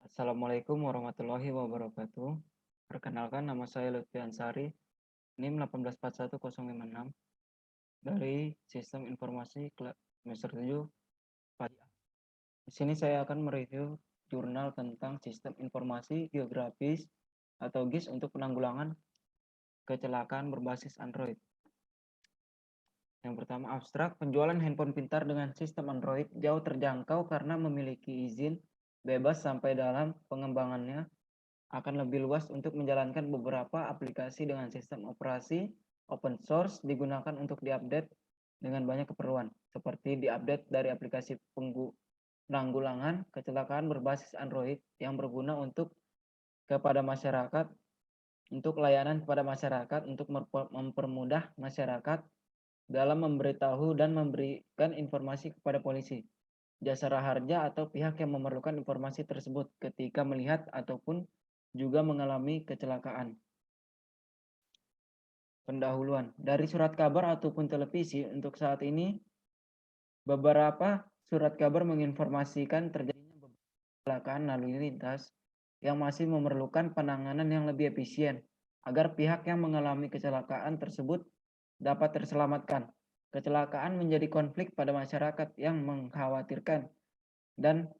Assalamualaikum warahmatullahi wabarakatuh. Perkenalkan, nama saya Lutfi Ansari, NIM 1841056 dari Sistem Informasi Semester 7 Padi A. Di sini saya akan mereview jurnal tentang Sistem Informasi Geografis atau GIS untuk penanggulangan kecelakaan berbasis Android. Yang pertama, abstrak, penjualan handphone pintar dengan sistem Android jauh terjangkau karena memiliki izin bebas sampai dalam pengembangannya akan lebih luas untuk menjalankan beberapa aplikasi dengan sistem operasi open source digunakan untuk diupdate dengan banyak keperluan, seperti diupdate dari aplikasi penanggulangan kecelakaan berbasis Android yang berguna untuk kepada masyarakat, untuk layanan kepada masyarakat, untuk mempermudah masyarakat dalam memberitahu dan memberikan informasi kepada polisi, jasa harja atau pihak yang memerlukan informasi tersebut ketika melihat ataupun juga mengalami kecelakaan. Pendahuluan dari surat kabar ataupun televisi untuk saat ini, beberapa surat kabar menginformasikan terjadinya kecelakaan lalu lintas yang masih memerlukan penanganan yang lebih efisien agar pihak yang mengalami kecelakaan tersebut dapat terselamatkan. Kecelakaan menjadi konflik pada masyarakat yang mengkhawatirkan dan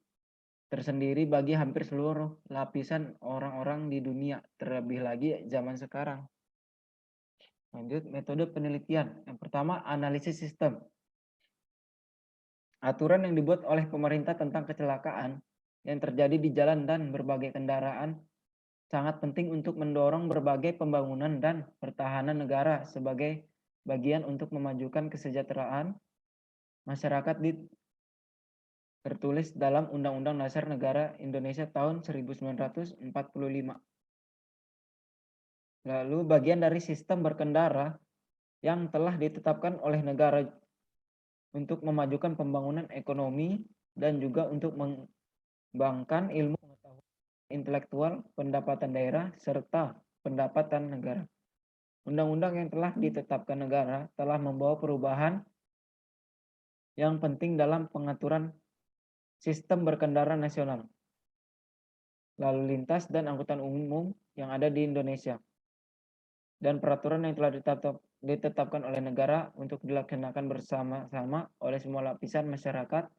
tersendiri bagi hampir seluruh lapisan orang-orang di dunia, terlebih lagi zaman sekarang. Lanjut, metode penelitian. Yang pertama, analisis sistem. Aturan yang dibuat oleh pemerintah tentang kecelakaan yang terjadi di jalan dan berbagai kendaraan sangat penting untuk mendorong berbagai pembangunan dan pertahanan negara sebagai bagian untuk memajukan kesejahteraan masyarakat tertulis dalam Undang-Undang Dasar Negara Indonesia tahun 1945. Lalu bagian dari sistem berkendara yang telah ditetapkan oleh negara untuk memajukan pembangunan ekonomi dan juga untuk mengembangkan ilmu pengetahuan intelektual, pendapatan daerah, serta pendapatan negara. Undang-undang yang telah ditetapkan negara telah membawa perubahan yang penting dalam pengaturan sistem berkendara nasional, lalu lintas dan angkutan umum yang ada di Indonesia, dan peraturan yang telah ditetapkan oleh negara untuk dilaksanakan bersama-sama oleh semua lapisan masyarakat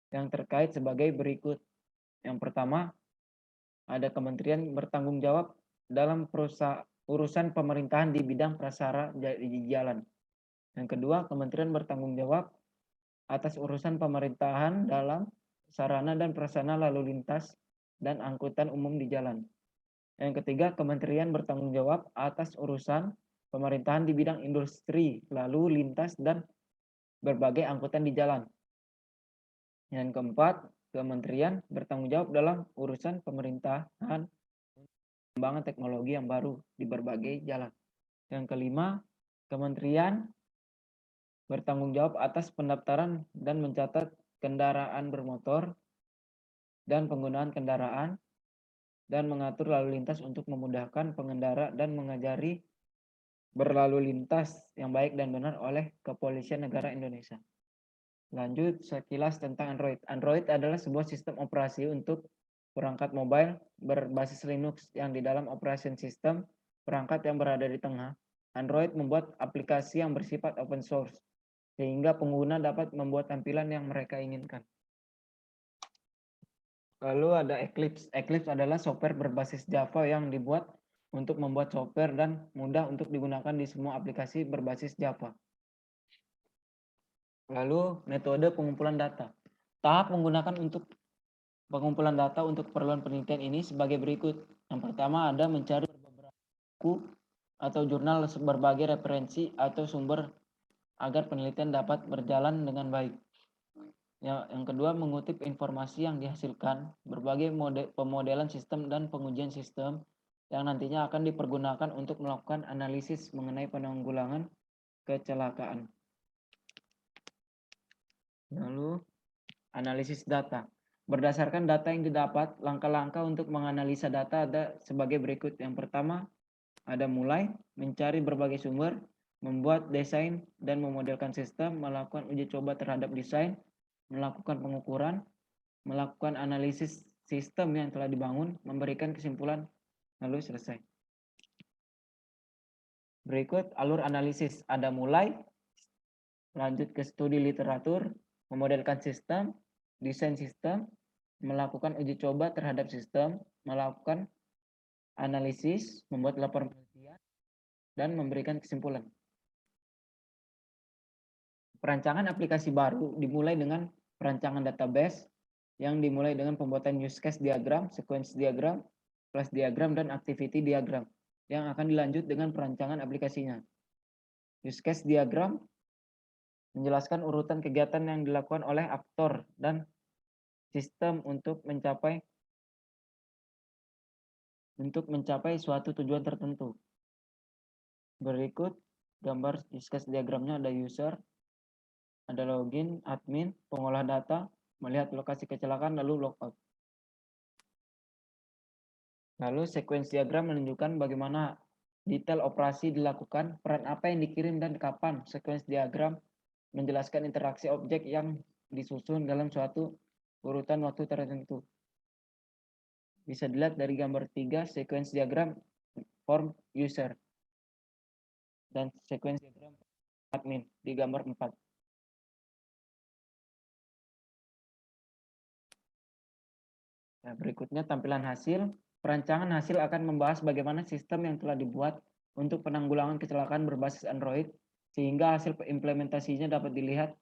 yang terkait sebagai berikut. Yang pertama, ada kementerian bertanggung jawab dalam urusan pemerintahan di bidang prasarana di jalan. Yang kedua, kementerian bertanggung jawab atas urusan pemerintahan dalam sarana dan prasarana lalu lintas dan angkutan umum di jalan. Yang ketiga, kementerian bertanggung jawab atas urusan pemerintahan di bidang industri, lalu lintas, dan berbagai angkutan di jalan. Yang keempat, kementerian bertanggung jawab dalam urusan pemerintahan pengembangan teknologi yang baru di berbagai jalan. Yang kelima, kementerian bertanggung jawab atas pendaftaran dan mencatat kendaraan bermotor dan penggunaan kendaraan dan mengatur lalu lintas untuk memudahkan pengendara dan mengajari berlalu lintas yang baik dan benar oleh Kepolisian Negara Indonesia. Lanjut, sekilas tentang Android. Android adalah sebuah sistem operasi untuk perangkat mobile berbasis Linux yang di dalam operation system perangkat yang berada di tengah. Android membuat aplikasi yang bersifat open source, sehingga pengguna dapat membuat tampilan yang mereka inginkan. Lalu ada Eclipse. Eclipse adalah software berbasis Java yang dibuat untuk membuat software dan mudah untuk digunakan di semua aplikasi berbasis Java. Lalu metode pengumpulan data. Tahap menggunakan untuk pengumpulan data untuk keperluan penelitian ini sebagai berikut. Yang pertama ada mencari beberapa buku atau jurnal berbagai referensi atau sumber agar penelitian dapat berjalan dengan baik. Yang kedua, mengutip informasi yang dihasilkan, berbagai pemodelan sistem dan pengujian sistem yang nantinya akan dipergunakan untuk melakukan analisis mengenai penanggulangan kecelakaan. Lalu, analisis data. Berdasarkan data yang didapat, langkah-langkah untuk menganalisa data ada sebagai berikut. Yang pertama, ada mulai mencari berbagai sumber, membuat desain dan memodelkan sistem, melakukan uji coba terhadap desain, melakukan pengukuran, melakukan analisis sistem yang telah dibangun, memberikan kesimpulan, lalu selesai. Berikut alur analisis. Ada mulai, lanjut ke studi literatur, memodelkan sistem, desain sistem, melakukan uji coba terhadap sistem, melakukan analisis, membuat laporan penelitian, dan memberikan kesimpulan. Perancangan aplikasi baru dimulai dengan perancangan database yang dimulai dengan pembuatan use case diagram, sequence diagram, class diagram, dan activity diagram yang akan dilanjut dengan perancangan aplikasinya. Use case diagram menjelaskan urutan kegiatan yang dilakukan oleh aktor dan sistem untuk mencapai suatu tujuan tertentu. Berikut gambar use case diagramnya. Ada user, ada login, admin, pengolah data, melihat lokasi kecelakaan, lalu logout. Lalu sequence diagram menunjukkan bagaimana detail operasi dilakukan, peran apa yang dikirim, dan kapan. Sequence diagram menjelaskan interaksi objek yang disusun dalam suatu urutan waktu tertentu. Bisa dilihat dari gambar 3, sequence diagram form user, dan sequence diagram admin di gambar 4. Nah, berikutnya tampilan hasil. Perancangan hasil akan membahas bagaimana sistem yang telah dibuat untuk penanggulangan kecelakaan berbasis Android, sehingga hasil implementasinya dapat dilihat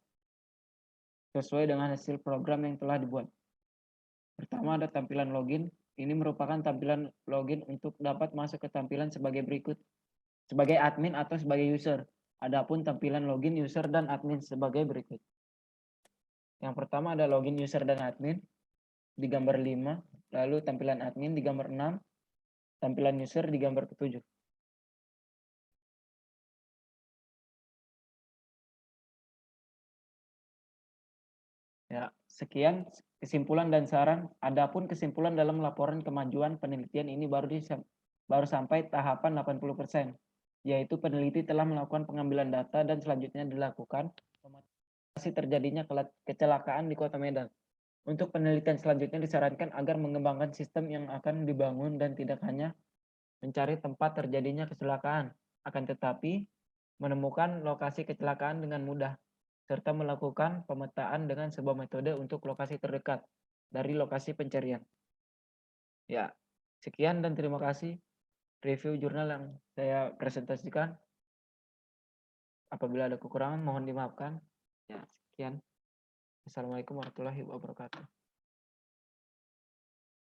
sesuai dengan hasil program yang telah dibuat. Pertama ada tampilan login. Ini merupakan tampilan login untuk dapat masuk ke tampilan sebagai berikut. Sebagai admin atau sebagai user. Adapun tampilan login, user, dan admin sebagai berikut. Yang pertama ada login, user, dan admin di gambar 5. Lalu tampilan admin di gambar 6. Tampilan user di gambar ke-7. Ya, sekian kesimpulan dan saran. Adapun kesimpulan dalam laporan kemajuan penelitian ini baru sampai tahapan 80%, yaitu peneliti telah melakukan pengambilan data dan selanjutnya dilakukan pemantauan terjadinya kecelakaan di Kota Medan. Untuk penelitian selanjutnya disarankan agar mengembangkan sistem yang akan dibangun dan tidak hanya mencari tempat terjadinya kecelakaan, akan tetapi menemukan lokasi kecelakaan dengan mudah, serta melakukan pemetaan dengan sebuah metode untuk lokasi terdekat dari lokasi pencarian. Ya, sekian dan terima kasih review jurnal yang saya presentasikan. Apabila ada kekurangan mohon dimaafkan. Ya, sekian. Assalamualaikum warahmatullahi wabarakatuh.